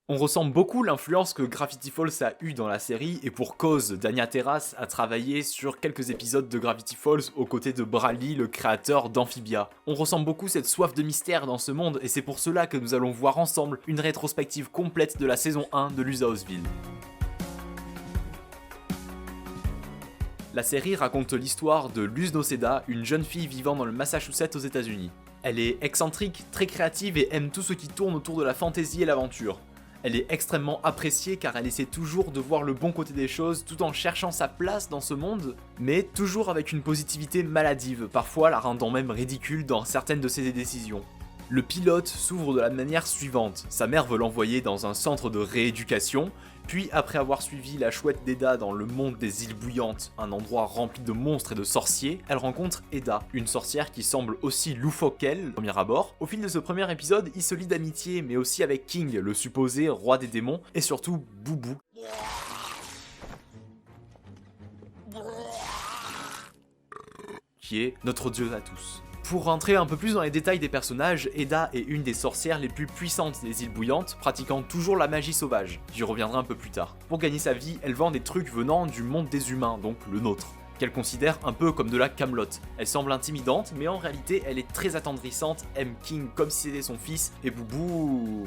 On ressent beaucoup l'influence que Gravity Falls a eu dans la série, et pour cause, Dania Terrace a travaillé sur quelques épisodes de Gravity Falls aux côtés de Bradley, le créateur d'Amphibia. On ressent beaucoup cette soif de mystère dans ce monde, et c'est pour cela que nous allons voir ensemble une rétrospective complète de la saison 1 de Luz Houseville. La série raconte l'histoire de Luz Noceda, une jeune fille vivant dans le Massachusetts aux États-Unis. Elle est excentrique, très créative et aime tout ce qui tourne autour de la fantaisie et l'aventure. Elle est extrêmement appréciée car elle essaie toujours de voir le bon côté des choses tout en cherchant sa place dans ce monde, mais toujours avec une positivité maladive, parfois la rendant même ridicule dans certaines de ses décisions. Le pilote s'ouvre de la manière suivante. Sa mère veut l'envoyer dans un centre de rééducation, puis après avoir suivi la chouette d'Eda dans le monde des îles bouillantes, un endroit rempli de monstres et de sorciers, elle rencontre Eda, une sorcière qui semble aussi loufoque qu'elle, au premier abord. Au fil de ce premier épisode, il se lie d'amitié, mais aussi avec King, le supposé roi des démons, et surtout Boubou, qui est notre dieu à tous. Pour rentrer un peu plus dans les détails des personnages, Eda est une des sorcières les plus puissantes des îles bouillantes, pratiquant toujours la magie sauvage. J'y reviendrai un peu plus tard. Pour gagner sa vie, elle vend des trucs venant du monde des humains, donc le nôtre, qu'elle considère un peu comme de la camelote. Elle semble intimidante, mais en réalité elle est très attendrissante, aime King comme si c'était son fils, et Boubou...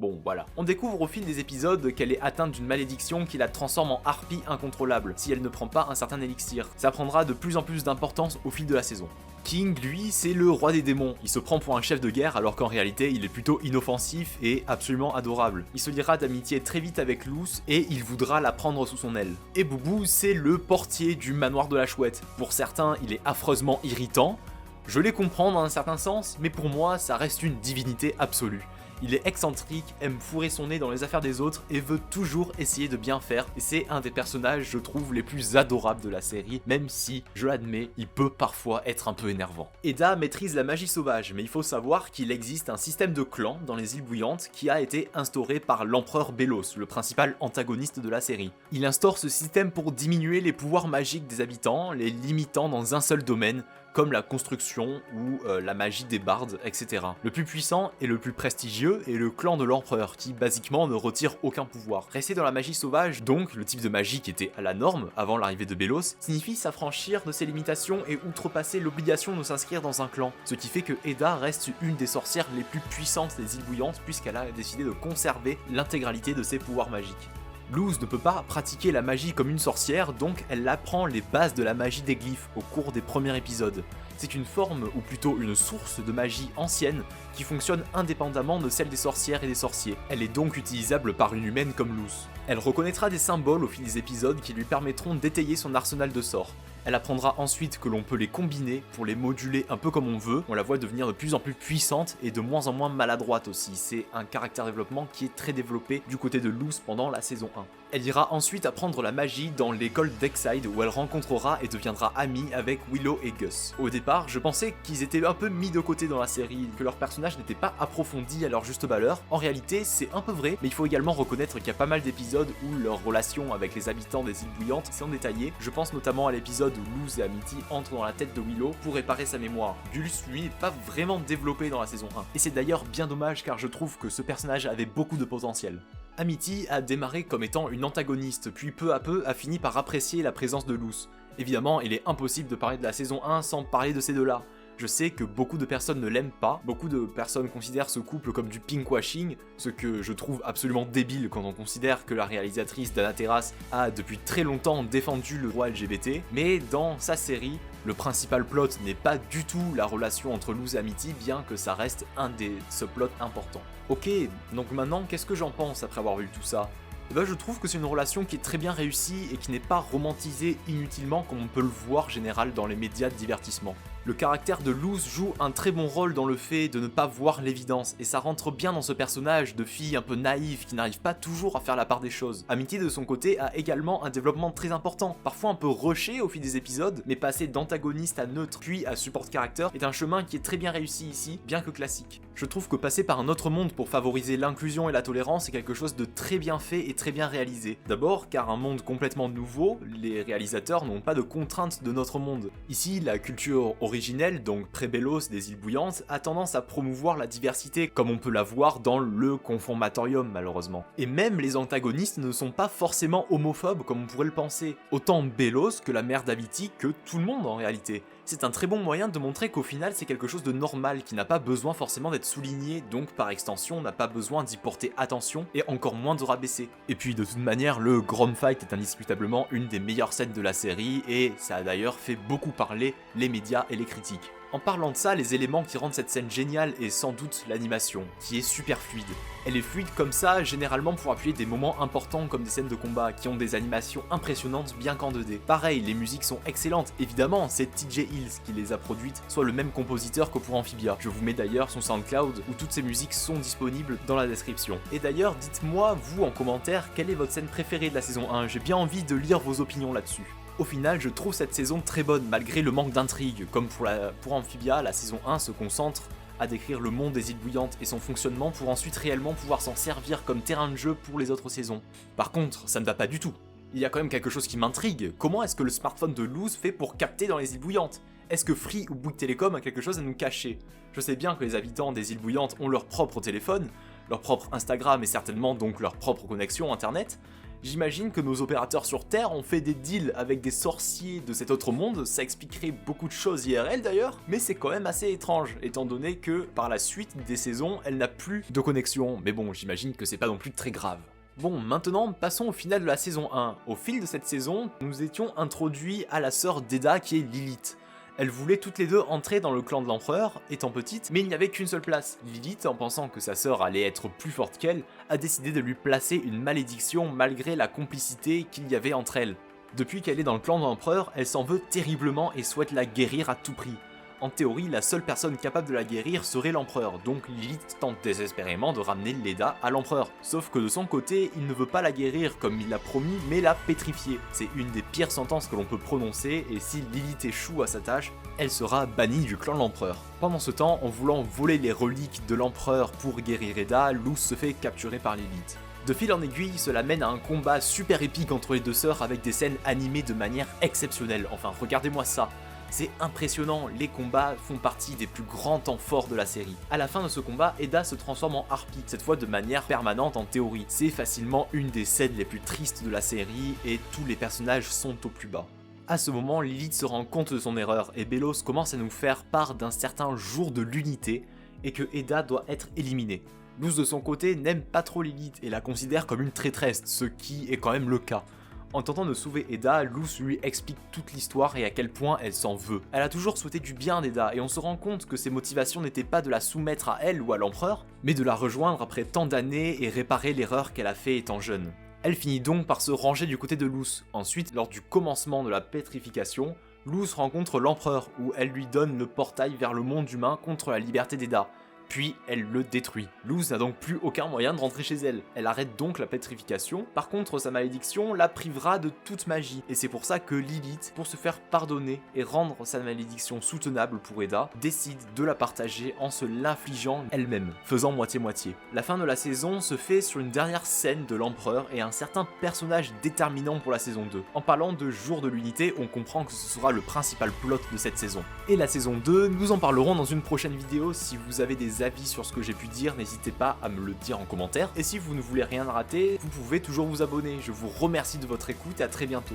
Bon, voilà. On découvre au fil des épisodes qu'elle est atteinte d'une malédiction qui la transforme en harpie incontrôlable si elle ne prend pas un certain élixir. Ça prendra de plus en plus d'importance au fil de la saison. King, lui, c'est le roi des démons. Il se prend pour un chef de guerre alors qu'en réalité, il est plutôt inoffensif et absolument adorable. Il se liera d'amitié très vite avec Luz et il voudra la prendre sous son aile. Et Boubou, c'est le portier du manoir de la chouette. Pour certains, il est affreusement irritant. Je les comprends dans un certain sens, mais pour moi, ça reste une divinité absolue. Il est excentrique, aime fourrer son nez dans les affaires des autres et veut toujours essayer de bien faire, et c'est un des personnages, je trouve, les plus adorables de la série, même si, je l'admets, il peut parfois être un peu énervant. Eda maîtrise la magie sauvage, mais il faut savoir qu'il existe un système de clans dans les îles bouillantes qui a été instauré par l'empereur Belos, le principal antagoniste de la série. Il instaure ce système pour diminuer les pouvoirs magiques des habitants, les limitant dans un seul domaine, comme la construction ou la magie des bardes, etc. Le plus puissant et le plus prestigieux est le clan de l'empereur, qui basiquement ne retire aucun pouvoir. Rester dans la magie sauvage, donc le type de magie qui était à la norme avant l'arrivée de Belos, signifie s'affranchir de ses limitations et outrepasser l'obligation de s'inscrire dans un clan, ce qui fait que Eda reste une des sorcières les plus puissantes des îles bouillantes puisqu'elle a décidé de conserver l'intégralité de ses pouvoirs magiques. Luz ne peut pas pratiquer la magie comme une sorcière, donc elle apprend les bases de la magie des glyphes au cours des premiers épisodes. C'est une forme, ou plutôt une source de magie ancienne, qui fonctionne indépendamment de celle des sorcières et des sorciers. Elle est donc utilisable par une humaine comme Luz. Elle reconnaîtra des symboles au fil des épisodes qui lui permettront d'étayer son arsenal de sorts. Elle apprendra ensuite que l'on peut les combiner pour les moduler un peu comme on veut. On la voit devenir de plus en plus puissante et de moins en moins maladroite aussi. C'est un caractère développement qui est très développé du côté de Luz pendant la saison 1. Elle ira ensuite apprendre la magie dans l'école d'Exide où elle rencontrera et deviendra amie avec Willow et Gus. Au départ, je pensais qu'ils étaient un peu mis de côté dans la série, que leurs personnages n'étaient pas approfondis à leur juste valeur. En réalité, c'est un peu vrai, mais il faut également reconnaître qu'il y a pas mal d'épisodes où leurs relations avec les habitants des îles bouillantes sont détaillées. Je pense notamment à l'épisode où Luz et Amity entrent dans la tête de Willow pour réparer sa mémoire. Dulce, lui, n'est pas vraiment développé dans la saison 1. Et c'est d'ailleurs bien dommage car je trouve que ce personnage avait beaucoup de potentiel. Amity a démarré comme étant une antagoniste, puis peu à peu a fini par apprécier la présence de Luz. Évidemment, il est impossible de parler de la saison 1 sans parler de ces deux-là. Je sais que beaucoup de personnes ne l'aiment pas, beaucoup de personnes considèrent ce couple comme du pinkwashing, ce que je trouve absolument débile quand on considère que la réalisatrice Dana Terrace a depuis très longtemps défendu le droit LGBT, mais dans sa série, le principal plot n'est pas du tout la relation entre Luz et Amity, bien que ça reste un des subplots importants. Ok, donc maintenant qu'est-ce que j'en pense après avoir vu tout ça ? Eh ben, je trouve que c'est une relation qui est très bien réussie et qui n'est pas romantisée inutilement comme on peut le voir en général dans les médias de divertissement. Le caractère de Luz joue un très bon rôle dans le fait de ne pas voir l'évidence, et ça rentre bien dans ce personnage de fille un peu naïve qui n'arrive pas toujours à faire la part des choses. Amity de son côté a également un développement très important, parfois un peu rushé au fil des épisodes, mais passer d'antagoniste à neutre puis à support character est un chemin qui est très bien réussi ici, bien que classique. Je trouve que passer par un autre monde pour favoriser l'inclusion et la tolérance est quelque chose de très bien fait et très bien réalisé. D'abord car un monde complètement nouveau, les réalisateurs n'ont pas de contraintes de notre monde. Ici, la culture originelle, donc pré-Belos des îles bouillantes, a tendance à promouvoir la diversité comme on peut la voir dans le Conformatorium malheureusement. Et même les antagonistes ne sont pas forcément homophobes comme on pourrait le penser. Autant Belos que la mère d'Aviti que tout le monde en réalité. C'est un très bon moyen de montrer qu'au final c'est quelque chose de normal, qui n'a pas besoin forcément d'être souligné, donc par extension n'a pas besoin d'y porter attention et encore moins de rabaisser. Et puis de toute manière, le Grom Fight est indiscutablement une des meilleures scènes de la série et ça a d'ailleurs fait beaucoup parler les médias et les critiques. En parlant de ça, les éléments qui rendent cette scène géniale est sans doute l'animation, qui est super fluide. Elle est fluide comme ça, généralement pour appuyer des moments importants comme des scènes de combat, qui ont des animations impressionnantes bien qu'en 2D. Pareil, les musiques sont excellentes, évidemment, c'est TJ Hills qui les a produites, soit le même compositeur que pour Amphibia. Je vous mets d'ailleurs son SoundCloud, où toutes ces musiques sont disponibles dans la description. Et d'ailleurs, dites-moi, vous en commentaire, quelle est votre scène préférée de la saison 1, j'ai bien envie de lire vos opinions là-dessus. Au final, je trouve cette saison très bonne malgré le manque d'intrigue. Comme pour Amphibia, la saison 1 se concentre à décrire le monde des îles bouillantes et son fonctionnement pour ensuite réellement pouvoir s'en servir comme terrain de jeu pour les autres saisons. Par contre, ça ne va pas du tout. Il y a quand même quelque chose qui m'intrigue. Comment est-ce que le smartphone de Luz fait pour capter dans les îles bouillantes? Est-ce que Free ou Bouygues Telecom a quelque chose à nous cacher? Je sais bien que les habitants des îles bouillantes ont leur propre téléphone, leur propre Instagram et certainement donc leur propre connexion internet. J'imagine que nos opérateurs sur Terre ont fait des deals avec des sorciers de cet autre monde, ça expliquerait beaucoup de choses IRL d'ailleurs, mais c'est quand même assez étrange, étant donné que par la suite des saisons, elle n'a plus de connexion, mais bon, j'imagine que c'est pas non plus très grave. Bon, maintenant, passons au final de la saison 1. Au fil de cette saison, nous étions introduits à la sœur d'Eda qui est Lilith. Elles voulaient toutes les deux entrer dans le clan de l'empereur, étant petites, mais il n'y avait qu'une seule place. Lilith, en pensant que sa sœur allait être plus forte qu'elle, a décidé de lui placer une malédiction malgré la complicité qu'il y avait entre elles. Depuis qu'elle est dans le clan de l'empereur, elle s'en veut terriblement et souhaite la guérir à tout prix. En théorie, la seule personne capable de la guérir serait l'empereur, donc Lilith tente désespérément de ramener Leda à l'empereur. Sauf que de son côté, il ne veut pas la guérir comme il l'a promis, mais la pétrifier. C'est une des pires sentences que l'on peut prononcer, et si Lilith échoue à sa tâche, elle sera bannie du clan de l'empereur. Pendant ce temps, en voulant voler les reliques de l'empereur pour guérir Eda, Luz se fait capturer par Lilith. De fil en aiguille, cela mène à un combat super épique entre les deux sœurs avec des scènes animées de manière exceptionnelle. Enfin, regardez-moi ça. C'est impressionnant, les combats font partie des plus grands temps forts de la série. À la fin de ce combat, Eda se transforme en harpie, cette fois de manière permanente en théorie. C'est facilement une des scènes les plus tristes de la série et tous les personnages sont au plus bas. À ce moment, Lilith se rend compte de son erreur et Belos commence à nous faire part d'un certain jour de l'unité et que Eda doit être éliminée. Luz de son côté n'aime pas trop Lilith et la considère comme une traîtresse, ce qui est quand même le cas. En tentant de sauver Eda, Luz lui explique toute l'histoire et à quel point elle s'en veut. Elle a toujours souhaité du bien d'Eda et on se rend compte que ses motivations n'étaient pas de la soumettre à elle ou à l'empereur, mais de la rejoindre après tant d'années et réparer l'erreur qu'elle a fait étant jeune. Elle finit donc par se ranger du côté de Luz. Ensuite, lors du commencement de la pétrification, Luz rencontre l'empereur où elle lui donne le portail vers le monde humain contre la liberté d'Eda. Puis elle le détruit. Luz n'a donc plus aucun moyen de rentrer chez elle. Elle arrête donc la pétrification, par contre sa malédiction la privera de toute magie. Et c'est pour ça que Lilith, pour se faire pardonner et rendre sa malédiction soutenable pour Eda, décide de la partager en se l'infligeant elle-même, faisant moitié-moitié. La fin de la saison se fait sur une dernière scène de l'empereur et un certain personnage déterminant pour la saison 2. En parlant de jour de l'unité, on comprend que ce sera le principal plot de cette saison. Et la saison 2, nous en parlerons dans une prochaine vidéo. Si vous avez des avis sur ce que j'ai pu dire, n'hésitez pas à me le dire en commentaire. Et si vous ne voulez rien rater, vous pouvez toujours vous abonner. Je vous remercie de votre écoute et à très bientôt.